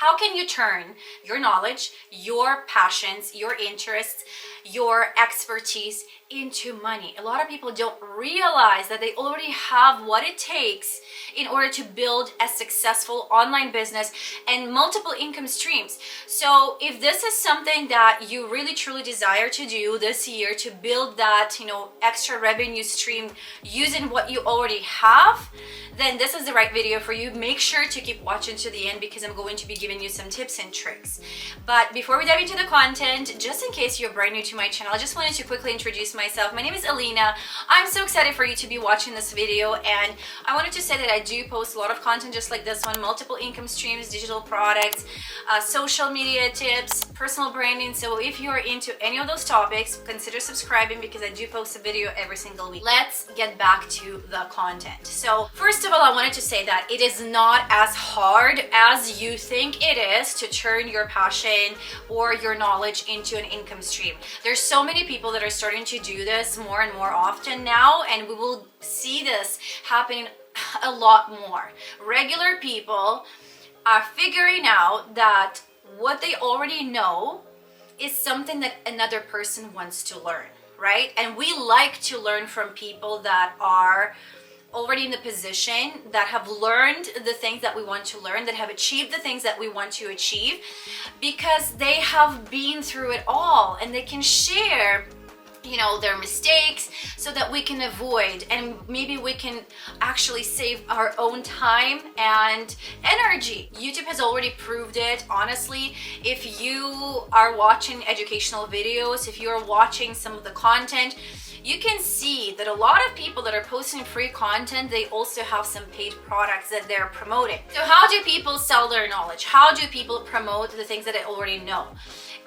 How can you turn your knowledge, your passions, your interests, your expertise into money? A lot of people don't realize that they already have what it takes in order to build a successful online business and multiple income streams. So if this is something that you really truly desire to do this year, to build that, extra revenue stream using what you already have, then this is the right video for you. Make sure to keep watching to the end because I'm going to be giving you some tips and tricks. But before we dive into the content, just in case you're brand new to my channel, I just wanted to quickly introduce myself. My name is Alina. I'm so excited for you to be watching this video, and I wanted to say that I do post a lot of content just like this one: multiple income streams, digital products, social media tips, personal branding. So if you're into any of those topics, consider subscribing because I do post a video every single week. Let's get back to the content. So first of all, I wanted to say that it is not as hard as you think it is to turn your passion or your knowledge into an income stream. There's so many people that are starting to do this more and more often now, and we will see this happening a lot more. Regular people are figuring out that what they already know is something that another person wants to learn, right? And we like to learn from people that are already in the position, that have learned the things that we want to learn, that have achieved the things that we want to achieve, because they have been through it all and they can share their mistakes so that we can avoid, and maybe we can actually save our own time and energy. YouTube has already proved it. Honestly, if you are watching educational videos, if you're watching some of the content, you can see that a lot of people that are posting free content, they also have some paid products that they're promoting. So how do people sell their knowledge? How do people promote the things that they already know?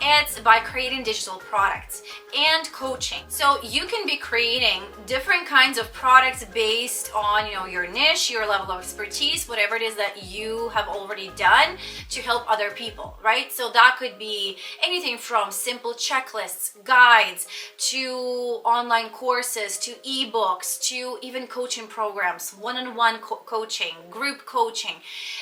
It's by creating digital products and coaching. So you can be creating different kinds of products based on your niche, your level of expertise, whatever it is that you have already done to help other people, right? So that could be anything from simple checklists, guides, to online courses, to ebooks, to even coaching programs, one-on-one coaching, group coaching.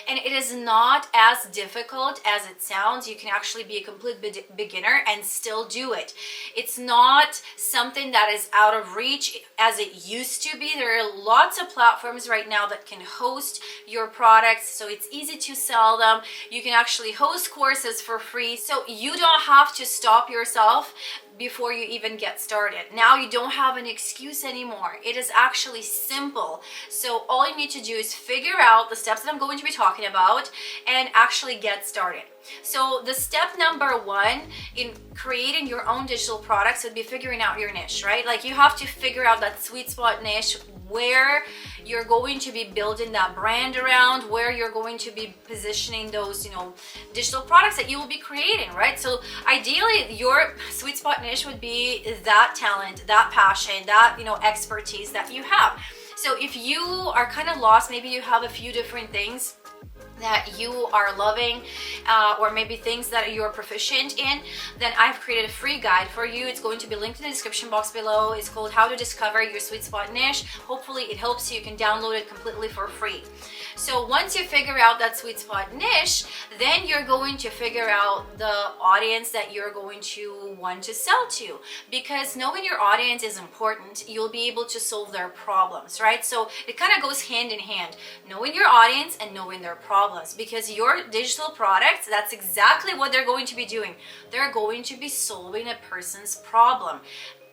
And it is not as difficult as it sounds. You can actually be a complete beginner and still do it. It's not something that is out of reach as it used to be. There are lots of platforms right now that can host your products, so it's easy to sell them. You can actually host courses for free, so you don't have to stop yourself before you even get started. Now you don't have an excuse anymore. It is actually simple. So all you need to do is figure out the steps that I'm going to be talking about and actually get started. So the step number one in creating your own digital products would be figuring out your niche, right? Like you have to figure out that sweet spot niche, where you're going to be building that brand around, where you're going to be positioning those, digital products that you will be creating, right? So ideally, your sweet spot niche would be that talent, that passion, that, expertise that you have. So if you are kind of lost, maybe you have a few different things that you are loving, or maybe things that you're proficient in, then I've created a free guide for you. It's going to be linked in the description box below. It's called How to Discover Your Sweet Spot Niche. Hopefully it helps you. You can download it completely for free. So once you figure out that sweet spot niche, then you're going to figure out the audience that you're going to want to sell to, because knowing your audience is important. You'll be able to solve their problems, right? So it kind of goes hand in hand, knowing your audience and knowing their problems, because your digital products, that's exactly what they're going to be doing. They're going to be solving a person's problem,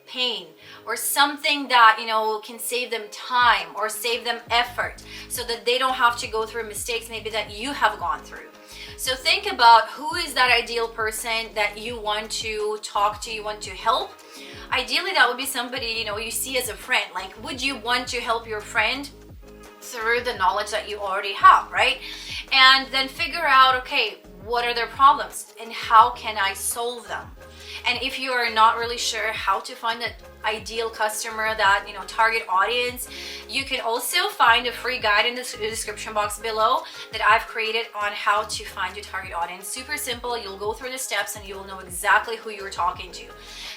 pain, or something that can save them time or save them effort, so that they don't have to go through mistakes maybe that you have gone through. So think about who is that ideal person that you want to talk to, you want to help. Ideally, that would be somebody you see as a friend. Like, would you want to help your friend through the knowledge that you already have, right? And then figure out, okay, what are their problems and how can I solve them? And if you are not really sure how to find that ideal customer, that target audience, you can also find a free guide in the description box below that I've created on how to find your target audience. Super simple. You'll go through the steps and you will know exactly who you're talking to.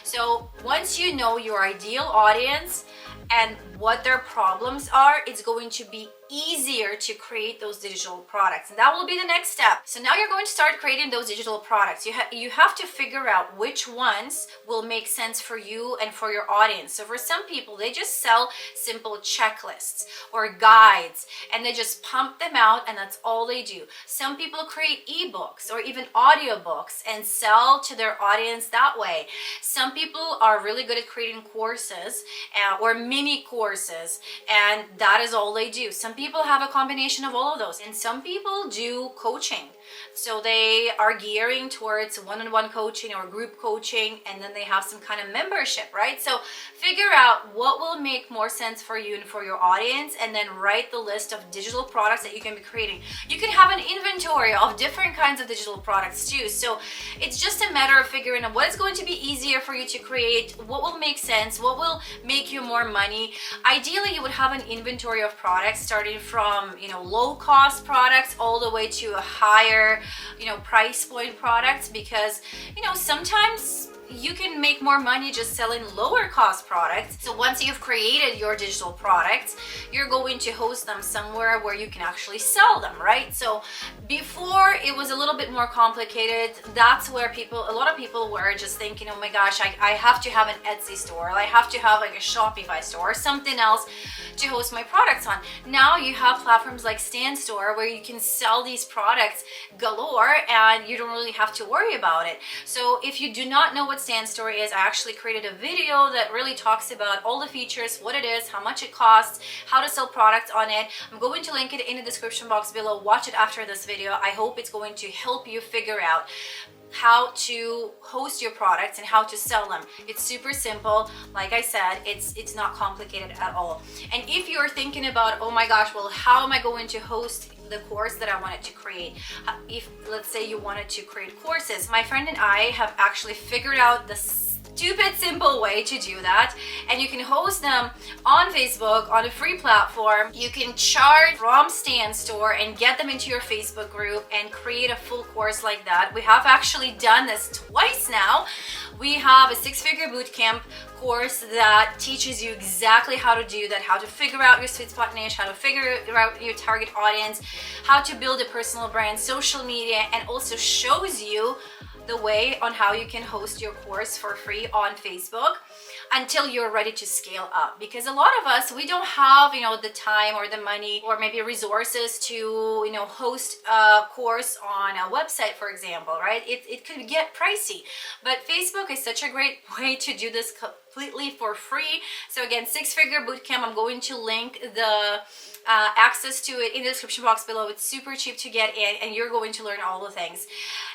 So once you know your ideal audience and what their problems are, it's going to be easier to create those digital products. And that will be the next step. So now you're going to start creating those digital products. You have to figure out which ones will make sense for you and for your audience. So for some people, they just sell simple checklists or guides and they just pump them out and that's all they do. Some people create ebooks or even audiobooks and sell to their audience that way. Some people are really good at creating courses or mini courses, and that is all they do. Some people have a combination of all of those, and some people do coaching. So they are gearing towards one-on-one coaching or group coaching, and then they have some kind of membership, right? So figure out what will make more sense for you and for your audience, and then write the list of digital products that you can be creating. You can have an inventory of different kinds of digital products too. So it's just a matter of figuring out what is going to be easier for you to create, what will make sense, what will make you more money. Ideally, you would have an inventory of products starting from, low cost products all the way to a higher, price point products, because, sometimes you can make more money just selling lower cost products. So once you've created your digital products, you're going to host them somewhere where you can actually sell them, right? So before it was a little bit more complicated. That's where a lot of people were just thinking, oh my gosh, I have to have an Etsy store, or I have to have like a Shopify store or something else to host my products on. Now you have platforms like Standstore where you can sell these products galore and you don't really have to worry about it. So if you do not know what Standstore is, I actually created a video that really talks about all the features, what it is, how much it costs, how to sell products on it. I'm going to link it in the description box below. Watch it after this video. I hope it's going to help you figure out how to host your products and how to sell them. It's super simple. Like I said, it's not complicated at all. And if you're thinking about, oh my gosh, well, how am I going to host the course that I wanted to create? If, let's say, you wanted to create courses, my friend and I have actually figured out the stupid simple way to do that, and you can host them on Facebook on a free platform. You can charge from Standstore and get them into your Facebook group and create a full course like that. We have actually done this twice now. We have a 6-figure bootcamp course that teaches you exactly how to do that, how to figure out your sweet spot niche, how to figure out your target audience, how to build a personal brand, social media, and also shows you the way on how you can host your course for free on Facebook until you're ready to scale up. Because a lot of us, we don't have, the time or the money or maybe resources to, host a course on a website, for example, right? It could get pricey, but Facebook is such a great way to do this completely for free. So again, 6-figure bootcamp, I'm going to link the access to it in the description box below. It's super cheap to get in, and you're going to learn all the things.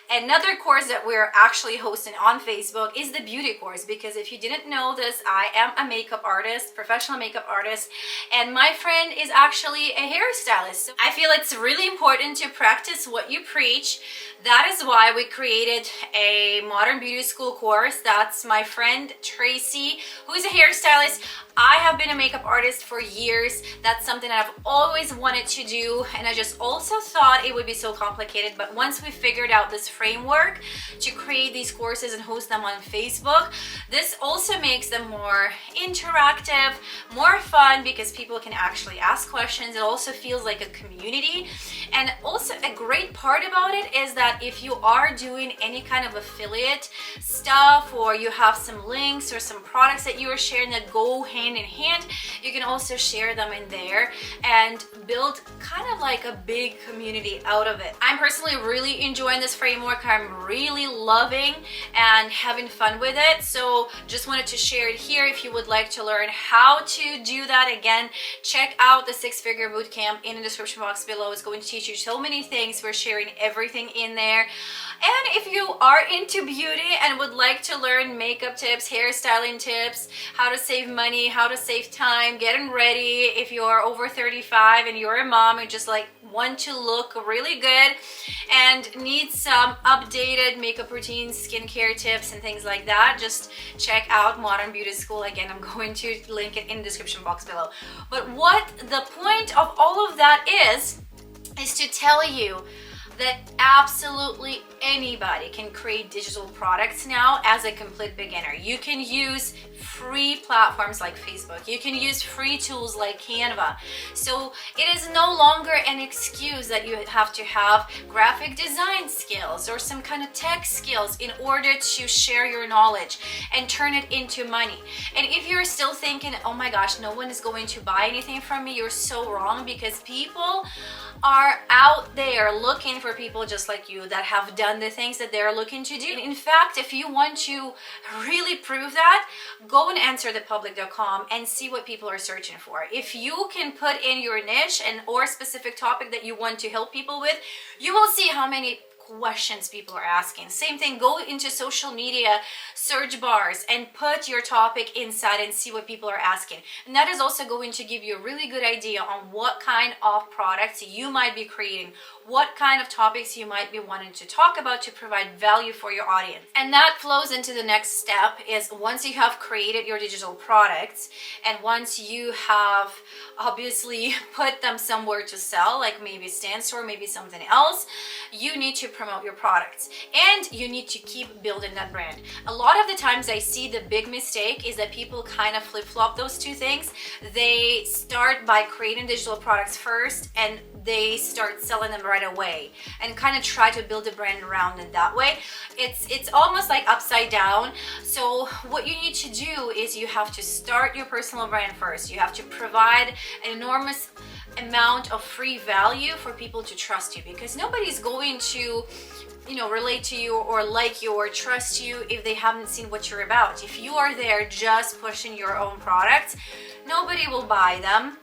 Another course that we're actually hosting on Facebook is the beauty course, because if you didn't know this, I am a makeup artist, professional makeup artist, and my friend is actually a hairstylist. So I feel it's really important to practice what you preach. That is why we created a modern beauty school course. That's my friend Tracy, who is a hairstylist. I have been a makeup artist for years. That's something that I've always wanted to do, and I just also thought it would be so complicated. But once we figured out this framework to create these courses and host them on Facebook, this also makes them more interactive, more fun, because people can actually ask questions. It also feels like a community. And also a great part about it is that if you are doing any kind of affiliate stuff, or you have some links or some products that you are sharing that go hand in hand, you can also share them in there and build kind of like a big community out of it. I'm personally really enjoying this framework. I'm really loving and having fun with it. So just wanted to share it here. If you would like to learn how to do that, again, check out the 6-figure bootcamp in the description box below. It's going to teach you so many things. We're sharing everything in there. And if you are into beauty and would like to learn makeup tips, hairstyling tips, how to save money, how to save time, getting ready, if you're over 35 and you're a mom and just like want to look really good and need some updated makeup routines, skincare tips, and things like that, just check out Modern Beauty School. Again, I'm going to link it in the description box below. But what the point of all of that is to tell you that absolutely anybody can create digital products now as a complete beginner. You can use free platforms like Facebook. You can use free tools like Canva. So it is no longer an excuse that you have to have graphic design skills or some kind of tech skills in order to share your knowledge and turn it into money. And if you're still thinking, oh my gosh, no one is going to buy anything from me, you're so wrong, because people are out there looking for people just like you that have done the things that they're looking to do. In fact, if you want to really prove that, go and answer thepublic.com and see what people are searching for. If you can put in your niche and or specific topic that you want to help people with, you will see how many questions people are asking. Same thing, go into social media search bars and put your topic inside and see what people are asking. And that is also going to give you a really good idea on what kind of products you might be creating, what kind of topics you might be wanting to talk about to provide value for your audience. And that flows into the next step is once you have created your digital products and once you have obviously put them somewhere to sell, like maybe Standstore, maybe something else, you need to promote your products and you need to keep building that brand. A lot of the times I see the big mistake is that people kind of flip-flop those two things. They start by creating digital products first and they start selling them right away and kind of try to build a brand around it that way. It's almost like upside down. So what you need to do is you have to start your personal brand first. You have to provide an enormous amount of free value for people to trust you, because nobody's going to relate to you or like you or trust you if they haven't seen what you're about. If you are there just pushing your own products, nobody will buy them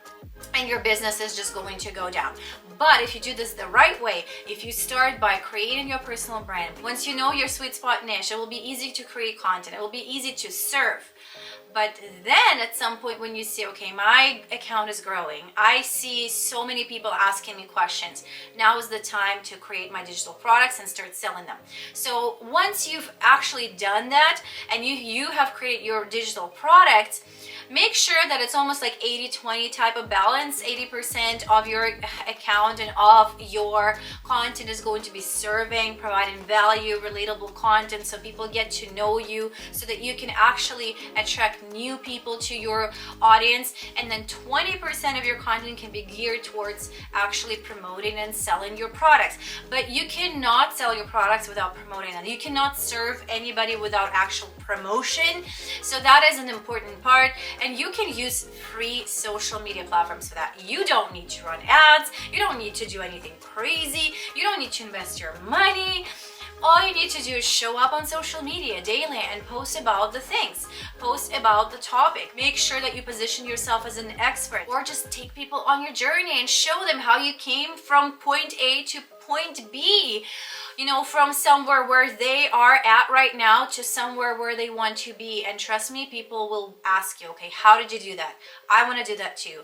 and your business is just going to go down. But if you do this the right way, if you start by creating your personal brand, once you know your sweet spot niche, it will be easy to create content. It will be easy to serve. But then at some point when you see, okay, my account is growing, I see so many people asking me questions, now is the time to create my digital products and start selling them. So once you've actually done that and you have created your digital products, make sure that it's almost like 80-20 type of balance. 80% of your account and of your content is going to be serving, providing value, relatable content so people get to know you, so that you can actually attract new people to your audience. And then 20% of your content can be geared towards actually promoting and selling your products. But you cannot sell your products without promoting them. You cannot serve anybody without actual promotion. So that is an important part. And you can use free social media platforms for that. You don't need to run ads. You don't need to do anything crazy. You don't need to invest your money. All you need to do is show up on social media daily and post about the things, post about the topic. Make sure that you position yourself as an expert, or just take people on your journey and show them how you came from point A to point B, from somewhere where they are at right now to somewhere where they want to be. And trust me, people will ask you, okay, how did you do that? I want to do that too.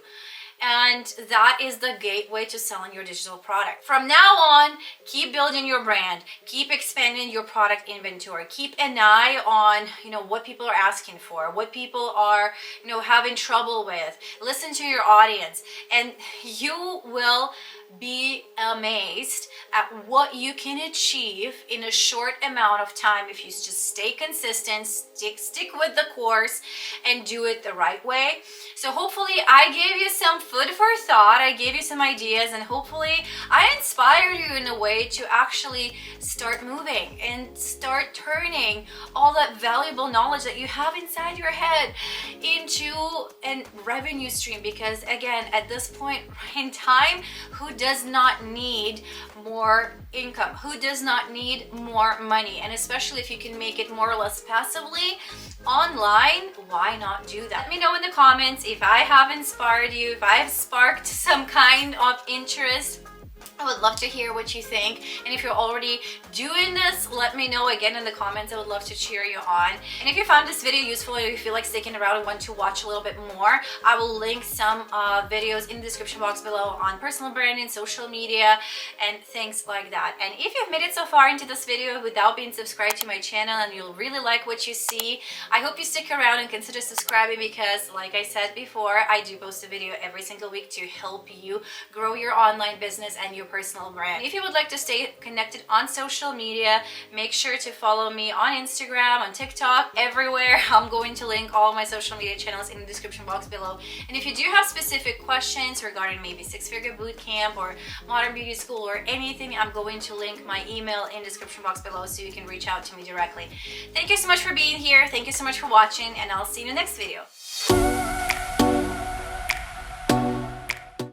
And that is the gateway to selling your digital product. From now on, keep building your brand, keep expanding your product inventory, keep an eye on, what people are asking for, what people are, having trouble with. Listen to your audience, and you will be amazed at what you can achieve in a short amount of time if you just stay consistent, stick with the course, and do it the right way. So hopefully I gave you some food for thought, I gave you some ideas, and hopefully I inspired you in a way to actually start moving and start turning all that valuable knowledge that you have inside your head into a revenue stream. Because again, at this point in time, who does not need more income? Who does not need more money? And especially if you can make it more or less passively online, why not do that? Let me know in the comments if I have inspired you, if I have sparked some kind of interest. I would love to hear what you think. And if you're already doing this, let me know again in the comments. I would love to cheer you on. And if you found this video useful and you feel like sticking around and want to watch a little bit more, I will link some videos in the description box below on personal branding, social media, and things like that. And if you've made it so far into this video without being subscribed to my channel and you'll really like what you see, I hope you stick around and consider subscribing, because like I said before, I do post a video every single week to help you grow your online business and your personal brand. If you would like to stay connected on social media, make sure to follow me on Instagram, on TikTok, everywhere. I'm going to link all my social media channels in the description box below. And if you do have specific questions regarding maybe Figure Bootcamp or Modern Beauty School or anything, I'm going to link my email in the description box below so you can reach out to me directly. Thank you so much for being here. Thank you so much for watching, and I'll see you in the next video.